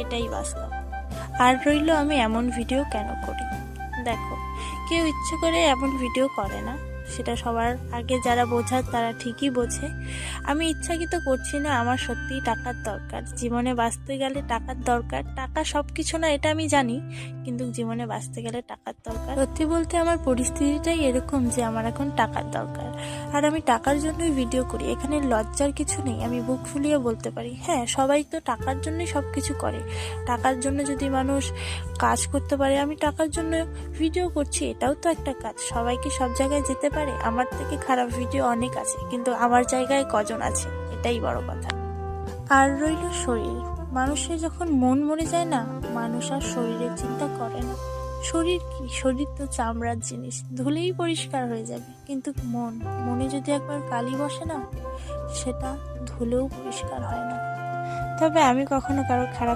এটাই বাস্তব। আর রইল আমি এমন ভিডিও কেন করি। দেখো, কেউ ইচ্ছে করে এমন ভিডিও করে না, সেটা সবার আগে যারা বোঝার তারা ঠিকই বোঝে। আমি ইচ্ছাকৃত করছি না, আমার সত্যিই টাকার দরকার, জীবনে বাঁচতে গেলে টাকার দরকার। টাকা সব কিছু না এটা আমি জানি, কিন্তু জীবনে বাঁচতে গেলে টাকার দরকার। সত্যি বলতে আমার পরিস্থিতিটাই এরকম যে আমার এখন টাকার দরকার, আর আমি টাকার জন্যই ভিডিও করি। এখানে লজ্জার কিছু নেই, আমি বুক ফুলিয়ে বলতে পারি। হ্যাঁ, সবাই তো টাকার জন্যই সব কিছু করে। টাকার জন্য যদি মানুষ কাজ করতে পারে, আমি টাকার জন্য ভিডিও করছি, এটাও তো একটা কাজ। সবাই কি সব জায়গায় যেতে পারে? আমার থেকে খারাপ ভিডিও অনেক আছে, কিন্তু আমার জায়গায় কজন আছে, এটাই বড় কথা। আর রইল শরীর, মানুষের যখন মন মরে যায় না, মানুষ আর শরীরের চিন্তা করে না। শরীর কি, শরীর তো চামড়ার জিনিস, ধুলেই পরিষ্কার হয়ে যাবে। কিন্তু মনে যদি একবার কালি বসে না, সেটা ধুলেও পরিষ্কার হয় না। তবে আমি কখনো কারো খারাপ